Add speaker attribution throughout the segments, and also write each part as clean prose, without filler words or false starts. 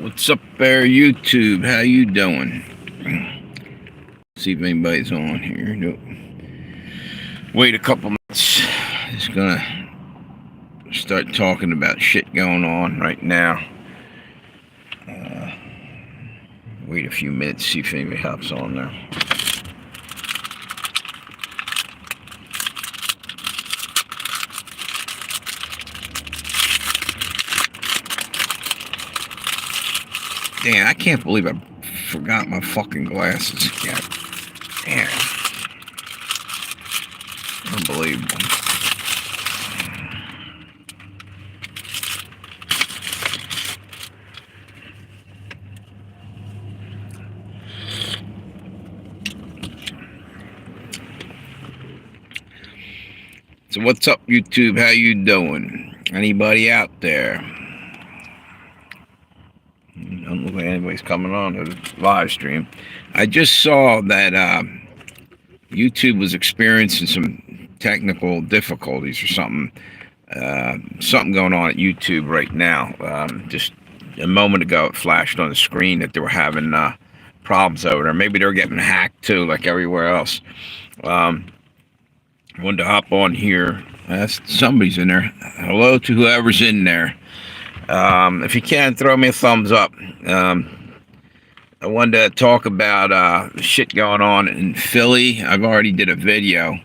Speaker 1: What's up there, YouTube? How you doing? See if anybody's on here. Nope. Wait a couple minutes. Just gonna start talking about shit going on right now. Wait a few minutes, see if anybody hops on there. Damn, I can't believe I forgot my fucking glasses again. Damn. Unbelievable. So what's up, YouTube? How you doing? Anybody out there? Don't look like anybody's coming on the live stream. I just saw that YouTube was experiencing some technical difficulties or something. Something going on at YouTube right now. Just a moment ago, it flashed on the screen that they were having problems over there. Maybe they're getting hacked too, like everywhere else. Wanted to hop on here. Somebody's in there. Hello to whoever's in there. If you can, throw me a thumbs up. I wanted to talk about shit going on in Philly. I've already did a video,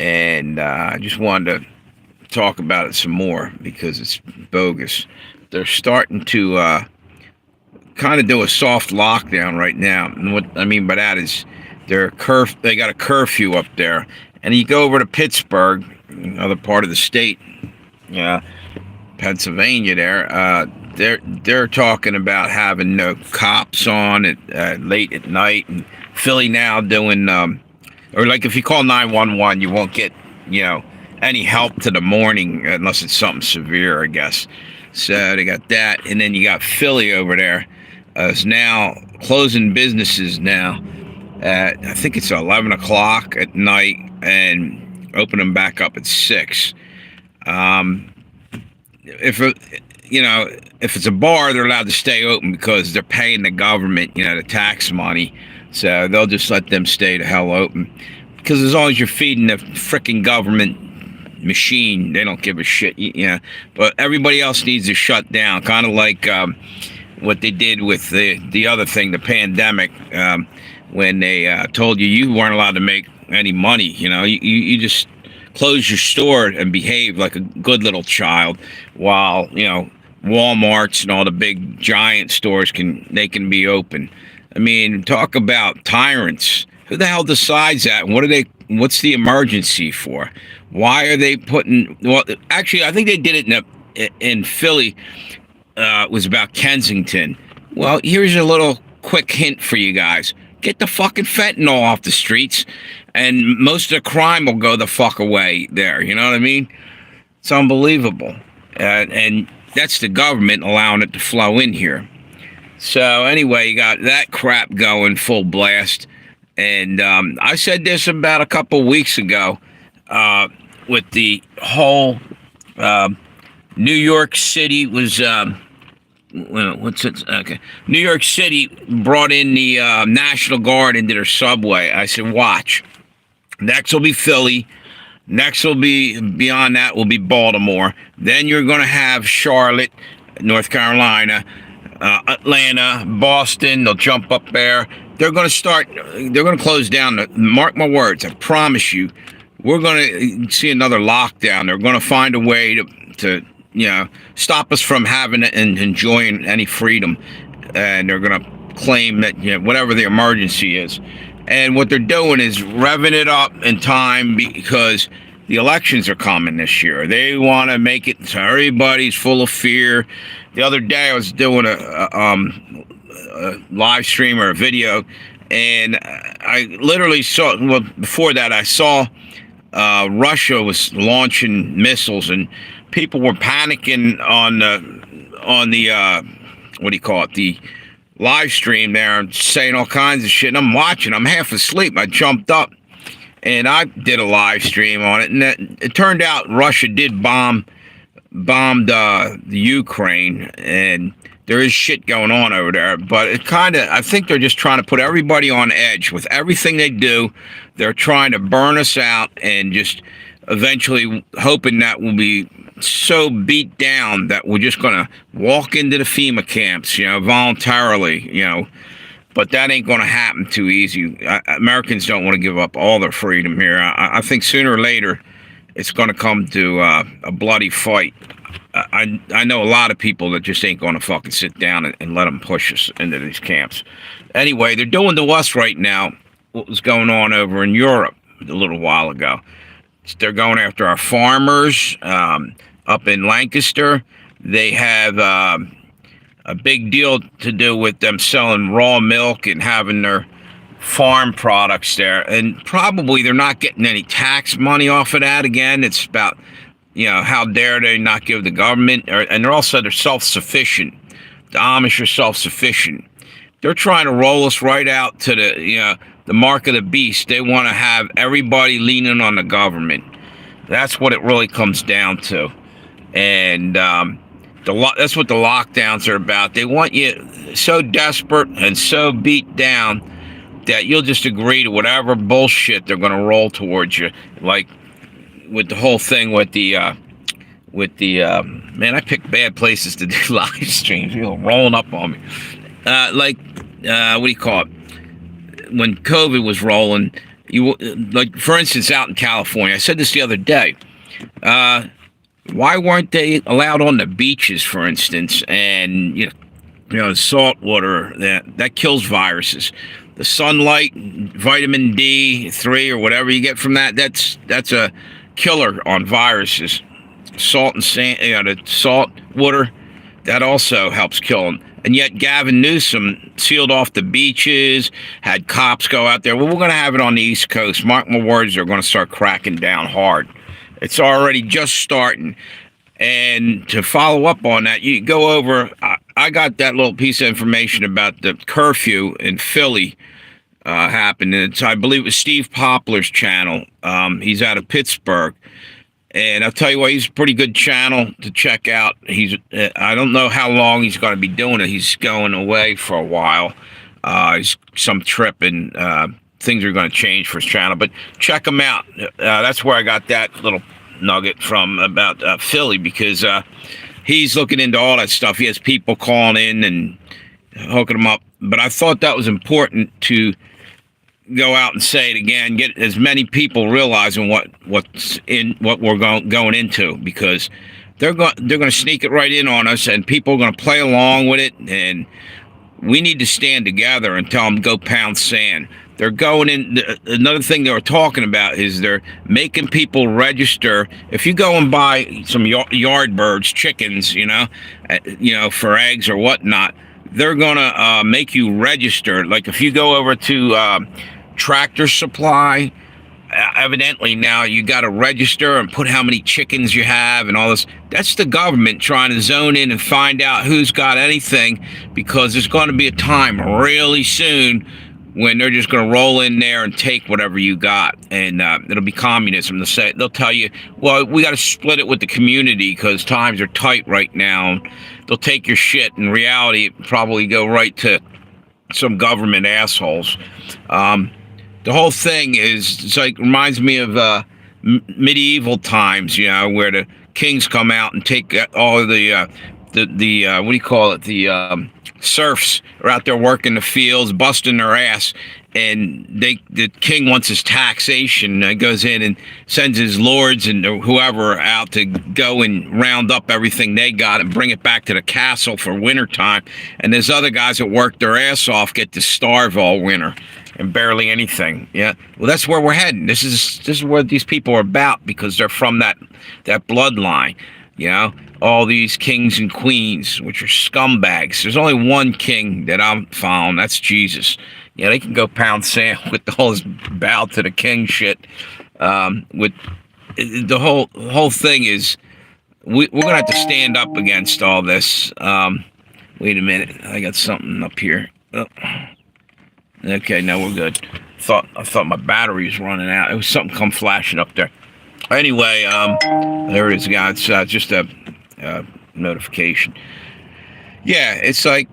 Speaker 1: and I just wanted to talk about it some more because it's bogus. They're starting to kind of do a soft lockdown right now, and what I mean by that is they got a curfew up there, and you go over to Pittsburgh, another part of the state, Pennsylvania they're talking about having no cops on at late at night, and Philly now doing or like if you call 911 you won't get any help to the morning unless it's something severe, I guess. So they got that, and then you got Philly over there is now closing businesses now at I think it's 11 o'clock at night and open them back up at 6. If it's a bar, they're allowed to stay open because they're paying the government, the tax money. So they'll just let them stay the hell open. Because as long as you're feeding the frickin' government machine, they don't give a shit. But everybody else needs to shut down. Kind of like what they did with the other thing, the pandemic, when they told you weren't allowed to make any money. You just close your store and behave like a good little child, while Walmarts and all the big giant stores can be open. I mean, talk about tyrants. Who the hell decides that? What's the emergency for? Why are they putting? Well, actually, I think they did it in Philly. It was about Kensington. Well, here's a little quick hint for you guys: get the fucking fentanyl off the streets, and most of the crime will go the fuck away there. You know what I mean? It's unbelievable. And that's the government allowing it to flow in here. So anyway, you got that crap going full blast. And I said this about a couple weeks ago with the whole New York City was... Okay. New York City brought in the National Guard into their subway. I said, watch. Next will be Philly. Next will be, beyond that, will be Baltimore. Then you're going to have Charlotte, North Carolina, Atlanta, Boston. They'll jump up there. They're going to close down. Mark my words, I promise you, we're going to see another lockdown. They're going to find a way to stop us from having and enjoying any freedom. And they're going to claim that, whatever the emergency is. And what they're doing is revving it up in time because the elections are coming this year. They want to make it so everybody's full of fear. The other day I was doing a live stream or a video, and I literally saw, well, before that I saw Russia was launching missiles, and people were panicking on the what do you call it, the live stream there, and saying all kinds of shit, and I'm watching. I'm half asleep. I jumped up and I did a live stream on it, and it turned out Russia did bombed the Ukraine, and there is shit going on over there, but it kind of, I think they're just trying to put everybody on edge with everything they do. They're trying to burn us out and just eventually hoping that we'll be so beat down that we're just going to walk into the FEMA camps, voluntarily, but that ain't going to happen too easy. Americans don't want to give up all their freedom here. I think sooner or later it's going to come to a bloody fight. I know a lot of people that just ain't going to fucking sit down and let them push us into these camps. Anyway, they're doing to us right now what was going on over in Europe a little while ago. They're going after our farmers up in Lancaster. They have a big deal to do with them selling raw milk and having their farm products there. And probably they're not getting any tax money off of that. Again, it's about, how dare they not give the government, and they're self-sufficient. The Amish are self-sufficient. They're trying to roll us right out to the mark of the beast. They want to have everybody leaning on the government. That's what it really comes down to. And that's what the lockdowns are about. They want you so desperate and so beat down that you'll just agree to whatever bullshit they're going to roll towards you. Like with the whole thing with the man, I picked bad places to do live streams. People rolling up on me. What do you call it? When COVID was rolling, like for instance, out in California, I said this the other day. Why weren't they allowed on the beaches, for instance? And salt water that kills viruses. The sunlight, vitamin D3 or whatever you get from that's a killer on viruses. Salt and sand, the salt water, that also helps kill them. And yet Gavin Newsom sealed off the beaches, had cops go out there. Well, we're going to have it on the East Coast. Mark my words, they're going to start cracking down hard. It's already just starting. And to follow up on that, you go over, I got that little piece of information about the curfew in Philly happened. And I believe it was Steve Poplar's channel. He's out of Pittsburgh. And I'll tell you what, he's a pretty good channel to check out. I don't know how long he's going to be doing it. He's going away for a while. He's some trip and things are going to change for his channel. But check him out. That's where I got that little nugget from about Philly, because he's looking into all that stuff. He has people calling in and hooking them up. But I thought that was important to go out and say it again, get as many people realizing what we're going into, because they're going to sneak it right in on us, and people are going to play along with it, and we need to stand together and tell them go pound sand. They're going in. Another thing they were talking about is they're making people register. If you go and buy some yard birds, chickens, for eggs or whatnot, they're gonna make you register. Like if you go over to Tractor Supply, evidently now you got to register and put how many chickens you have and all this. That's the government trying to zone in and find out who's got anything, because there's going to be a time really soon when they're just going to roll in there and take whatever you got, and it'll be communism. They'll tell you, well, we got to split it with the community because times are tight right now. They'll take your shit. In reality, probably go right to some government assholes. The whole thing reminds me of medieval times, where the kings come out and take all of the what do you call it? The serfs are out there working the fields, busting their ass, and the king wants his taxation. Goes in and sends his lords and whoever out to go and round up everything they got and bring it back to the castle for wintertime. And there's other guys that work their ass off, get to starve all winter and barely anything. Yeah, well, that's where we're heading. This is what these people are about, because they're from that bloodline. All these kings and queens, which are scumbags. There's only one king that I'm following. That's Jesus. Yeah, they can go pound sand with all this bow to the king shit. With the whole thing is, we're gonna have to stand up against all this. Wait a minute, I got something up here. Oh. Okay, no, we're good. I thought my battery was running out. It was something come flashing up there. Anyway, there it is, guys. Just a notification. Yeah, it's like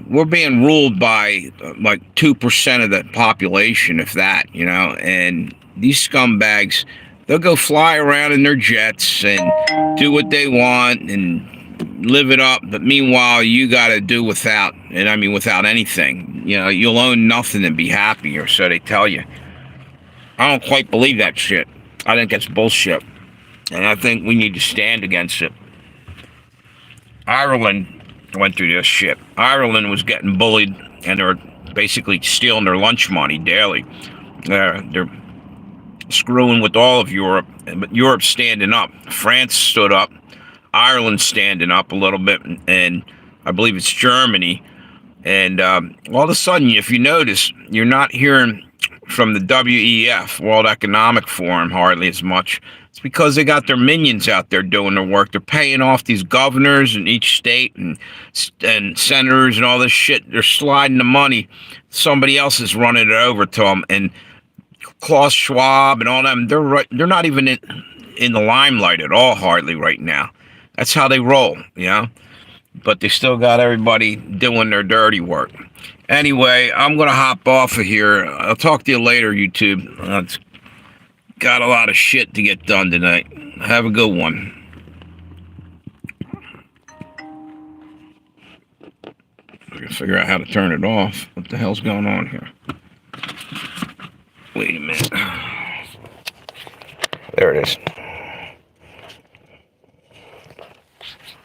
Speaker 1: we're being ruled by like 2% of the population, if that, and these scumbags, they'll go fly around in their jets and do what they want and live it up, but meanwhile you got to do without, and I mean without anything. You'll own nothing and be happy, or so they tell you. I don't quite believe that shit. I think that's bullshit, and I think we need to stand against it. Ireland went through this shit. Ireland was getting bullied, and they're basically stealing their lunch money daily. They're screwing with all of Europe, but Europe's standing up. France stood up. Ireland's standing up a little bit, and I believe it's Germany. And all of a sudden, if you notice, you're not hearing from the W.E.F, World Economic Forum, hardly as much. It's because they got their minions out there doing their work. They're paying off these governors in each state and senators and all this shit. They're sliding the money. Somebody else is running it over to them. And Klaus Schwab and all them, they're not even in the limelight at all, hardly right now. That's how they roll, But they still got everybody doing their dirty work. Anyway, I'm going to hop off of here. I'll talk to you later, YouTube. It's got a lot of shit to get done tonight. Have a good one. I can figure out how to turn it off. What the hell's going on here?